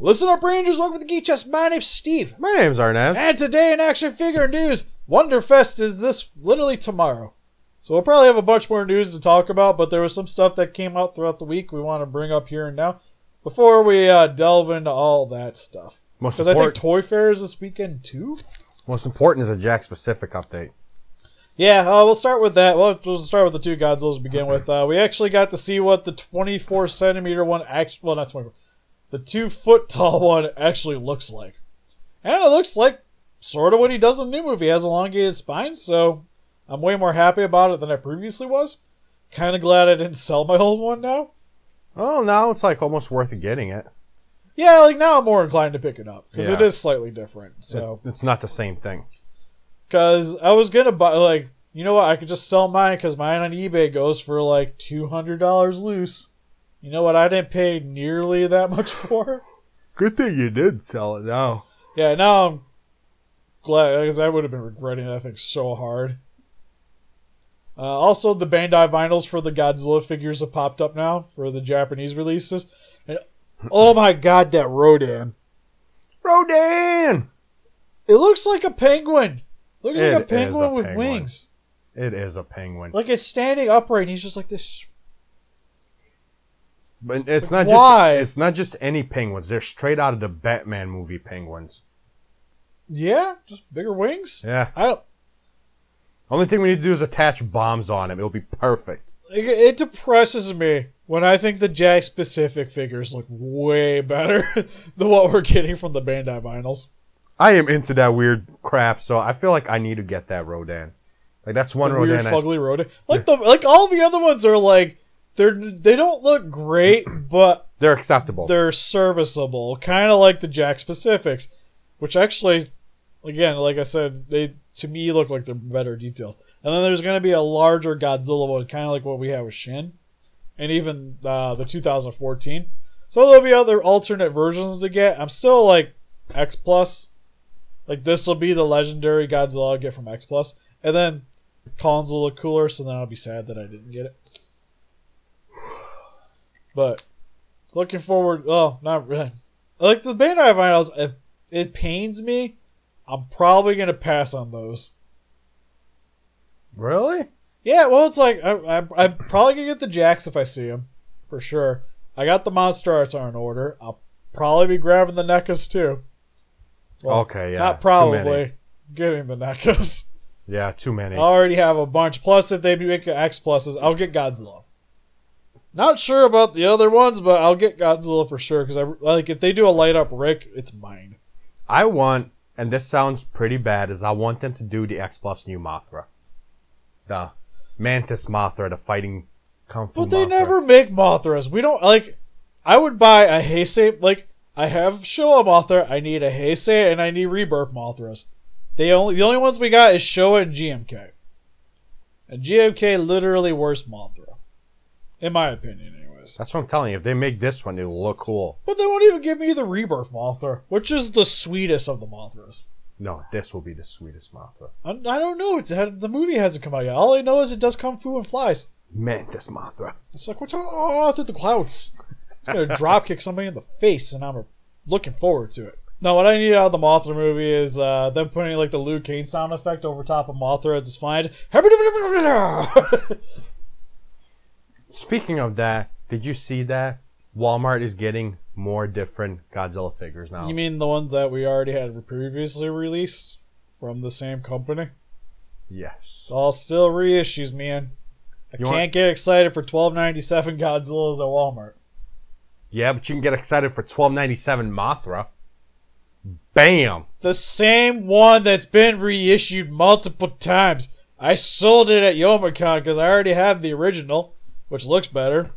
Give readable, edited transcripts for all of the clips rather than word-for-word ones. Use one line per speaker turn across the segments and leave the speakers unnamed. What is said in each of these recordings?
Listen up, Rangers. Welcome to the Geek Chest. My name's Steve.
My name's Arnaz.
And today in action figure news, Wonderfest is this literally tomorrow. So we'll probably have a bunch more news to talk about, but there was some stuff that came out throughout the week we want to bring up here and now before we delve into all that stuff. Because I think Toy Fair is this weekend too.
Most important is a Jack specific update.
Yeah, we'll start with that. We'll start with the two Godzillas to begin with. We actually got to see what the 24 centimeter one actually, well, not 24, the 2 foot tall one actually looks like. And it looks like sort of what he does in the new movie. He has elongated spine, so I'm way more happy about it than I previously was. Kind of glad I didn't sell my old one now.
Oh, now it's like almost worth getting it.
Yeah, like now I'm more inclined to pick it up because it is slightly different. So
it's not the same thing.
Because I was going to buy, like, you know what? I could just sell mine because mine on eBay goes for like $200 loose. You know what? I didn't pay nearly that much for.
Good thing you did sell it now.
Yeah, now I'm glad because I would have been regretting that thing so hard. Also, the Bandai vinyls for the Godzilla figures have popped up now for the Japanese releases. And, oh my god, that Rodan.
Rodan!
It looks like a penguin. Looks like a penguin with wings.
It is a penguin.
Like it's standing upright and he's just like this.
But it's like, it's not just any penguins. They're straight out of the Batman movie penguins.
Yeah, just bigger wings.
Yeah. Only thing we need to do is attach bombs on him. It'll be perfect.
It depresses me when I think the Jack specific figures look way better than what we're getting from the Bandai vinyls.
I am into that weird crap, so I feel like I need to get that Rodan. Like that's one Rodan.
Weird fugly Rodan. Like all the other ones are like they don't look great, but
they're acceptable.
They're serviceable, kind of like the Jack specifics, which actually, again, like I said, they to me look like they're better detailed. And then there's going to be a larger Godzilla one, kind of like what we have with Shin, and even the 2014. So there'll be other alternate versions to get. I'm still like X Plus. Like this will be the legendary Godzilla I get from X Plus, and then Collins will look cooler. So then I'll be sad that I didn't get it. But looking forward. Oh, not really. Like the Bandai vinyls, it pains me. I'm probably gonna pass on those.
Really?
Yeah. Well, it's like I'm probably gonna get the Jacks if I see them, for sure. I got the Monster Arts on order. I'll probably be grabbing the NECAs too. Well,
okay, yeah.
Not probably. Getting the NECAs.
Yeah, too many.
I already have a bunch. Plus, if they make X Pluses, I'll get Godzilla. Not sure about the other ones, but I'll get Godzilla for sure. Because if they do a light up Rick, it's mine.
I want, and this sounds pretty bad, I want them to do the X Plus new Mothra. The Mantis Mothra, the fighting Kung Fu Mothra.
But they never make Mothras. We don't, like, I would buy a Heisei, like, I have Showa Mothra, I need a Heisei, and I need Rebirth Mothras. The only ones we got is Showa and GMK. And GMK literally worst Mothra. In my opinion, anyways.
That's what I'm telling you. If they make this one, it'll look cool.
But they won't even give me the Rebirth Mothra, which is the sweetest of the Mothras.
No, this will be the sweetest Mothra.
I don't know. The movie hasn't come out yet. All I know is it does Kung Fu and flies.
Mantis Mothra.
It's like, what's through the clouds? It's going to dropkick somebody in the face, and I'm looking forward to it. Now, what I need out of the Mothra movie is them putting like the Liu Kang sound effect over top of Mothra as it's flying.
Speaking of that, did you see that Walmart is getting more different Godzilla figures now?
You mean the ones that we already had previously released from the same company?
Yes.
It's all still reissues, man. I can't get excited for $12.97 Godzillas at Walmart.
Yeah, but you can get excited for $12.97 Mothra. Bam!
The same one that's been reissued multiple times. I sold it at Youmacon because I already have the original, which looks better.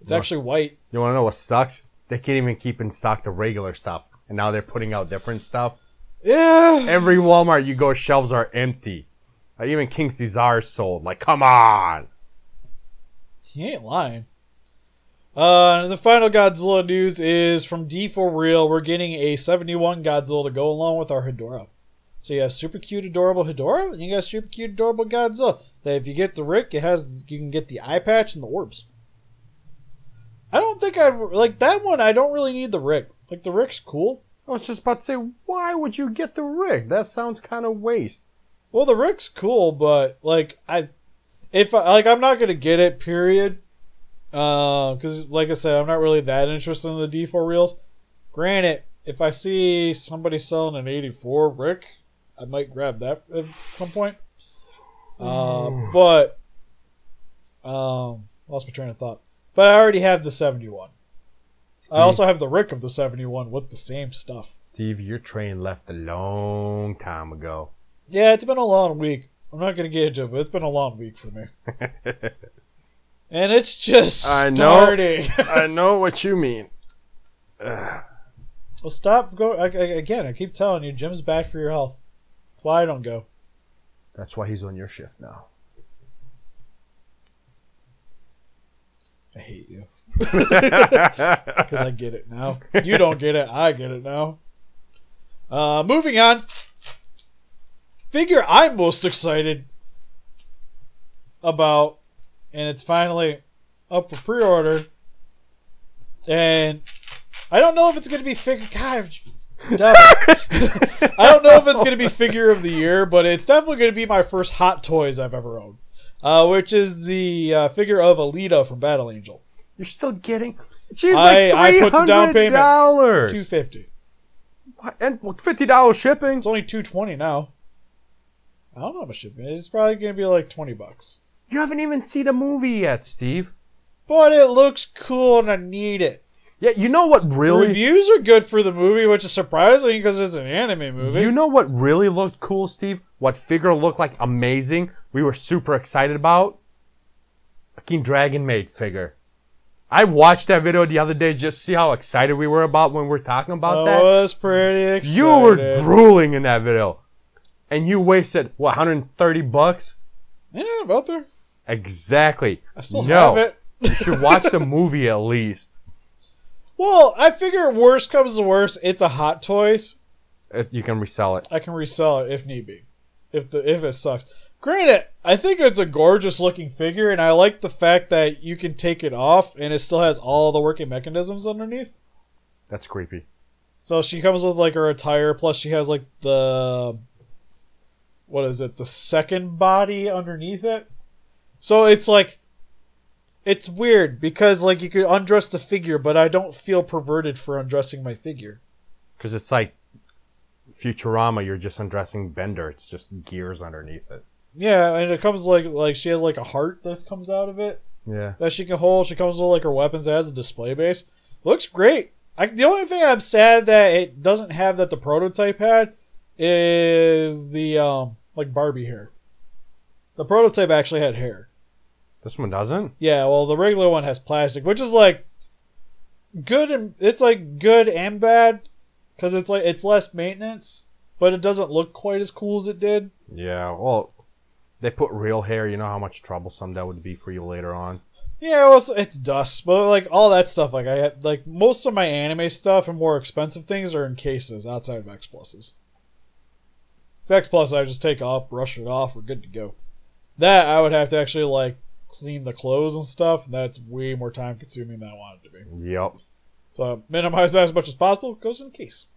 It's actually white.
You want to know what sucks? They can't even keep in stock the regular stuff. And now they're putting out different stuff.
Yeah.
Every Walmart you go, shelves are empty. Even King Caesar is sold. Like, come on!
He ain't lying. The final Godzilla news is from Deforeal. We're getting a 71 Godzilla to go along with our Hedorah. So you have super cute, adorable Hedorah, and you got super cute, adorable Godzilla. That if you get the Rick, you can get the eye patch and the orbs. I don't think I like that one. I don't really need the Rick. Like, the Rick's cool.
I was just about to say, why would you get the Rick? That sounds kind of waste.
Well, the Rick's cool, but, like, I'm not going to get it, period. Because, like I said, I'm not really that interested in the Deforeals. Granted, if I see somebody selling an 84 Rick, I might grab that at some point. But lost my train of thought. But I already have the 71. Steve, I also have the Rick of the 71 with the same stuff.
Steve, your train left a long time ago.
Yeah, it's been a long week. I'm not going to get into it, but it's been a long week for me. And it's just starting.
I know what you mean.
Well, stop. Again, I keep telling you, gym's bad for your health. That's why I don't go.
That's why he's on your shift now.
I hate you. Because I get it now. You don't get it. I get it now. Moving on. Figure I'm most excited about, and it's finally up for pre-order. And I don't know if it's going to be figure. God, I don't know if it's going to be figure of the year, but it's definitely going to be my first Hot Toys I've ever owned, which is the figure of Alita from Battle Angel.
You're still getting? She's like $300.
I put the down payment $250.
And $50 shipping.
It's only $220 now. I don't know how much shipping. It's probably going to be like $20.
You haven't even seen the movie yet, Steve.
But it looks cool and I need it.
Yeah, you know what really...
The reviews are good for the movie, which is surprising because it's an anime movie.
You know what really looked cool, Steve? What figure looked like amazing? We were super excited about? A King Dragon Maid figure. I watched that video the other day just to see how excited we were about when we were talking about that.
I was pretty excited.
You were drooling in that video. And you wasted, what, $130?
Yeah, about there.
Exactly.
I still have it.
You should watch the movie at least.
Well, I figure worst comes to worst, it's a Hot Toys.
You can resell it.
I can resell it if need be. If it sucks. Granted, I think it's a gorgeous looking figure, and I like the fact that you can take it off and it still has all the working mechanisms underneath.
That's creepy.
So she comes with like her attire, plus she has like the... What is it? The second body underneath it. So it's like... It's weird because like you could undress the figure, but I don't feel perverted for undressing my figure.
Because it's like Futurama, you're just undressing Bender. It's just gears underneath it.
Yeah, and it comes like she has like a heart that comes out of it.
Yeah. That
she can hold. She comes with like her weapons that has a display base. Looks great. The only thing I'm sad that it doesn't have that the prototype had is the like Barbie hair. The prototype actually had hair.
This one doesn't?
Yeah, well the regular one has plastic, which is like good and it's like good and bad because it's like it's less maintenance, but it doesn't look quite as cool as it did.
Yeah, well, they put real hair. You know how much troublesome that would be for you later on.
Yeah, well, it's dust, but like all that stuff, like I had, like most of my anime stuff and more expensive things are in cases outside of X Pluses. X Plus, I just take off, brush it off, we're good to go. That I would have to actually like clean the clothes and stuff, and that's way more time consuming than I want it to be.
Yep.
So minimize that as much as possible. Goes in case.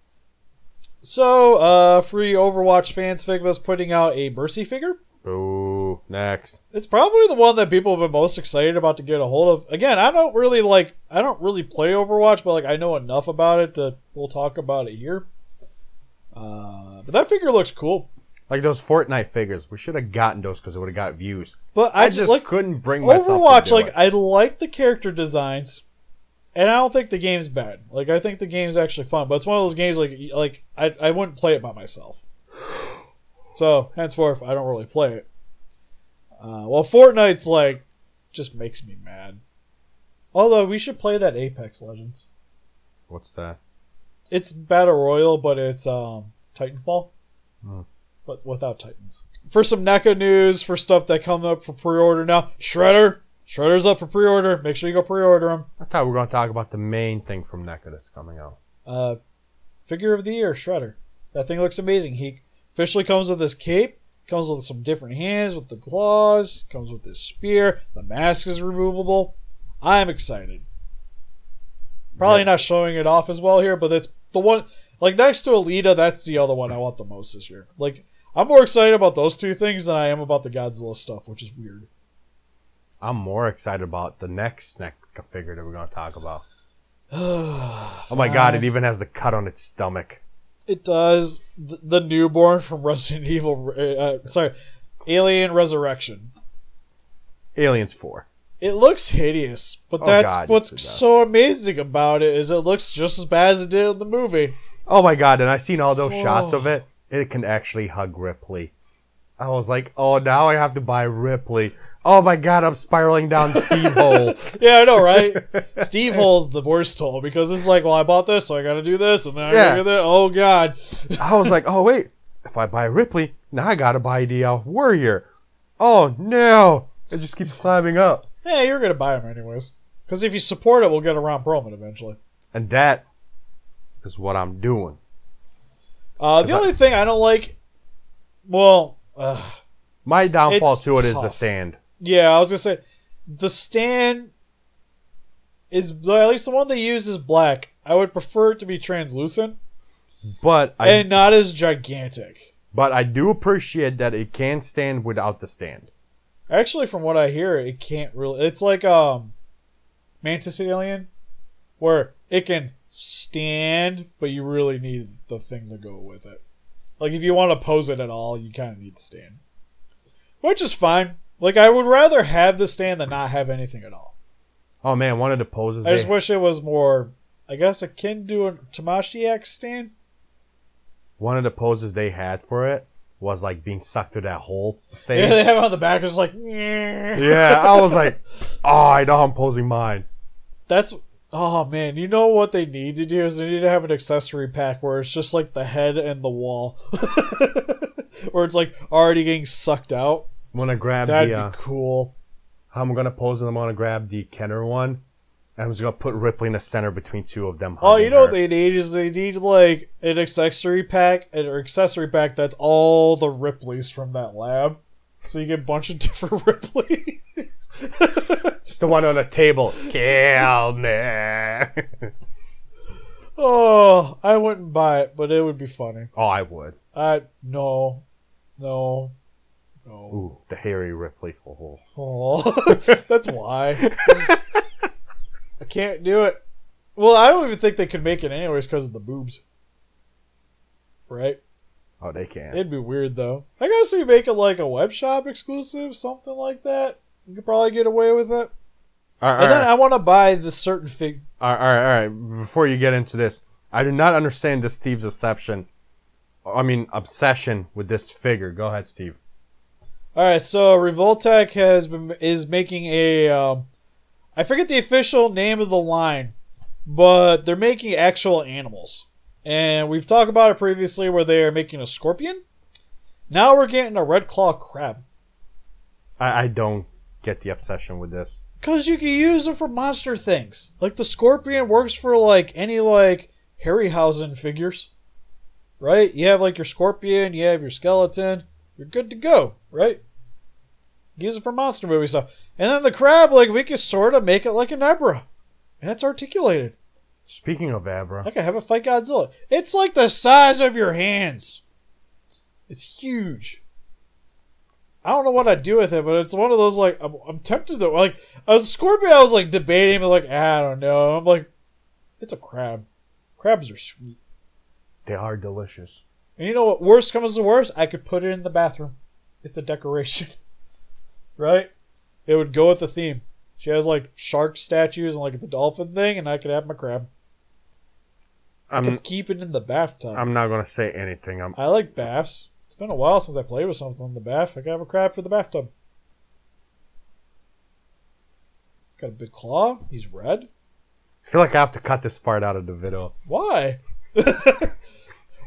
So, free Overwatch fans, Figma's putting out a Mercy figure.
Ooh, next.
It's probably the one that people have been most excited about to get a hold of. Again, I don't really play Overwatch, but like I know enough about it that we'll talk about it here. But that figure looks cool.
Like those Fortnite figures. We should have gotten those because it would have got views.
But I just like,
couldn't bring myself
Overwatch,
to do it.
I like the character designs. And I don't think the game's bad. Like I think the game's actually fun. But it's one of those games like I wouldn't play it by myself. So, henceforth, I don't really play it. Well, Fortnite's like, just makes me mad. Although, we should play that Apex Legends.
What's that?
It's Battle Royale, but it's Titanfall. But without Titans. For some NECA news, for stuff that comes up for pre-order now, Shredder. Shredder's up for pre-order. Make sure you go pre-order them.
I thought we were going to talk about the main thing from NECA that's coming out.
Figure of the year, Shredder. That thing looks amazing. He officially comes with this cape. Comes with some different hands with the claws. Comes with this spear. The mask is removable. I'm excited. Probably not showing it off as well here, but it's the one, like next to Alita, that's the other one I want the most this year. Like, I'm more excited about those two things than I am about the Godzilla stuff, which is weird.
I'm more excited about the next NECA figure that we're going to talk about. Oh my god, it even has the cut on its stomach.
It does. The newborn from Resident Evil, Alien Resurrection.
Aliens 4.
It looks hideous, but what's so amazing about it is it looks just as bad as it did in the movie.
Oh my god, and I seen all those shots of it. It can actually hug Ripley. I was like, oh, now I have to buy Ripley. Oh my god, I'm spiraling down Steve Hole.
Yeah, I know, right? Steve Hole's the worst hole because it's like, well, I bought this, so I gotta do this, and then I gotta do that. Oh god.
I was like, oh wait, if I buy Ripley, now I gotta buy the Warrior. Oh no. It just keeps climbing up.
Yeah, you're going to buy them anyways. Because if you support it, we'll get a Ron Perlman eventually.
And that is what I'm doing.
The only thing I don't like... Well...
my downfall to it is the stand.
Yeah, I was going to say... The stand is... At least the one they use is black. I would prefer it to be translucent. And not as gigantic.
But I do appreciate that it can stand without the stand.
Actually, from what I hear, it can't really... It's like Mantis Alien, where it can stand, but you really need the thing to go with it. Like, if you want to pose it at all, you kind of need the stand. Which is fine. Like, I would rather have the stand than not have anything at all.
Oh, man, one of the poses...
I just wish it was more, I guess, akin to a Tamashii stand.
One of the poses they had for it was like being sucked through that hole thing.
Yeah, they have it on the back. It's like,
yeah, I was like, oh, I know I'm posing mine.
That's, oh man, you know what they need to do is they need to have an accessory pack where it's just like the head and the wall, where it's like already getting sucked out.
I'm gonna grab
That'd be cool.
How I'm gonna pose it. I'm gonna grab the Kenner one. I'm just going to put Ripley in the center between two of them.
Oh, you know what they need is they need like an accessory pack that's all the Ripleys from that lab. So you get a bunch of different Ripleys.
Just the one on the table. Kill me.
Oh, I wouldn't buy it, but it would be funny.
Oh, I would.
No.
Ooh, the hairy Ripley.
Oh, that's why. I can't do it. Well, I don't even think they could make it anyways because of the boobs. Right?
Oh, they can.
It'd be weird, though. I guess if you make it like a web shop exclusive, something like that, you could probably get away with it. I want to buy the certain fig.
All right. Before you get into this, I do not understand this Steve's obsession with this figure. Go ahead, Steve.
All right, so Revoltech is making a... I forget the official name of the line, but they're making actual animals. And we've talked about it previously where they are making a scorpion. Now we're getting a red claw crab.
I don't get the obsession with this.
Because you can use it for monster things. Like the scorpion works for like any like Harryhausen figures. Right? You have like your scorpion, you have your skeleton. You're good to go, right? Use it for monster movie stuff. And then the crab, like, we could sort of make it like an Abra. And it's articulated.
Speaking of Abra.
I could have it fight Godzilla. It's like the size of your hands. It's huge. I don't know what I'd do with it, but it's one of those, like, I'm tempted to, like, a scorpion I was, like, debating, but, like, I don't know. I'm like, it's a crab. Crabs are sweet.
They are delicious.
And you know what? Worst comes to worst, I could put it in the bathroom. It's a decoration. Right? It would go with the theme. She has like shark statues and like the dolphin thing, and I could have my crab. I could keep it in the bathtub.
I'm not going to say anything.
I like baths. It's been a while since I played with something in the bath. I could have a crab for the bathtub. It's got a big claw. He's red.
I feel like I have to cut this part out of the video.
Why?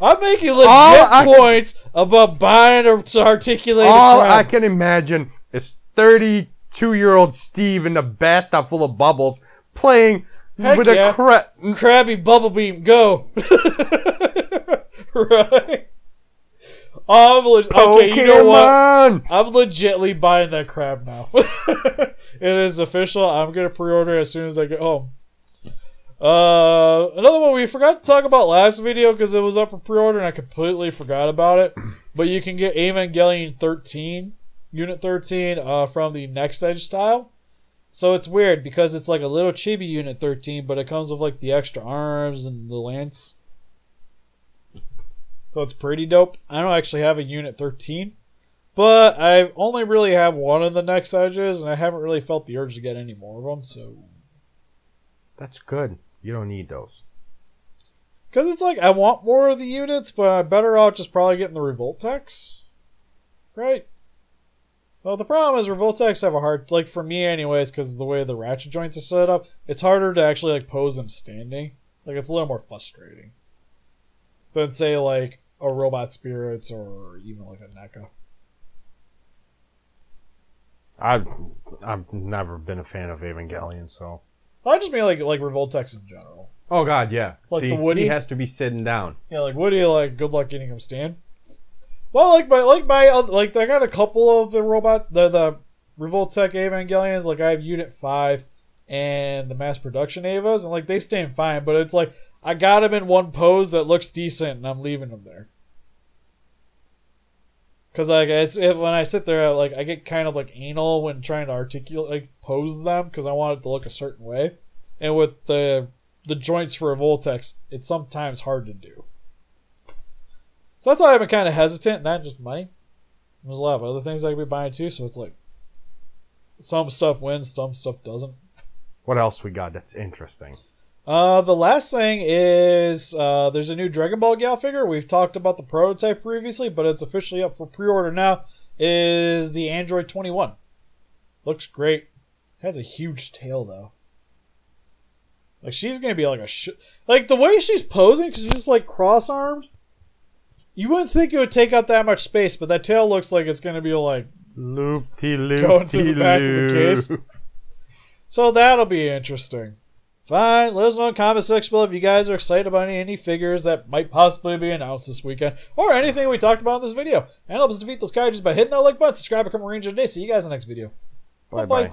I'm making legit points about buying an articulated
All
crab.
I can imagine is 32-year-old Steve in a bathtub full of bubbles playing with a
Krabby Bubble Beam, go. Right? Okay, you know what? I'm legitly buying that crab now. It is official. I'm going to pre-order it as soon as I get home. Another one we forgot to talk about last video because it was up for pre-order and I completely forgot about it. But you can get Evangelion 13, Unit 13, from the Next Edge style. So it's weird because it's like a little chibi Unit 13, but it comes with like the extra arms and the lance. So it's pretty dope. I don't actually have a Unit 13, but I only really have one of the Next Edges, and I haven't really felt the urge to get any more of them. So
That's good. You don't need those.
because it's like I want more of the units, but I'm better out just probably getting the Revoltechs, right? Well, the problem is Revoltechs have a hard, like for me anyways, because the way the ratchet joints are set up, it's harder to actually like pose them standing. Like it's a little more frustrating than say like a Robot Spirits or even like a NECA.
I've never been a fan of Evangelion, so.
I just mean like Revoltechs in general.
Oh God, yeah.
Like
See,
the Woody
he has to be sitting down.
Yeah, like Woody, like good luck getting him stand. Well, like I got a couple of the Revoltech Evangelions. Like I have Unit 5 and the mass production Evas, and like they stand fine, but it's like I got them in one pose that looks decent, and I'm leaving them there. Cause like when I sit there, like I get kind of like anal when trying to articulate, like pose them, because I want it to look a certain way, and with the joints for Revoltechs, it's sometimes hard to do. So that's why I've been kind of hesitant, not just money. There's a lot of other things I could be buying too, so it's like some stuff wins, some stuff doesn't.
What else we got that's interesting?
The last thing is there's a new Dragon Ball Gal figure. We've talked about the prototype previously, but it's officially up for pre-order now. Is the Android 21. Looks great. Has a huge tail though. Like she's gonna be like like the way she's posing, because she's just like cross-armed. You wouldn't think it would take up that much space, but that tail looks like it's gonna be like
Loop-de-loop,
going through the back of the case. So that'll be interesting. Fine, let us know in the comment section below if you guys are excited about any figures that might possibly be announced this weekend, or anything we talked about in this video. And help us defeat those kaijus by hitting that like button, subscribe, become a ranger today. See you guys in the next video.
Bye-bye.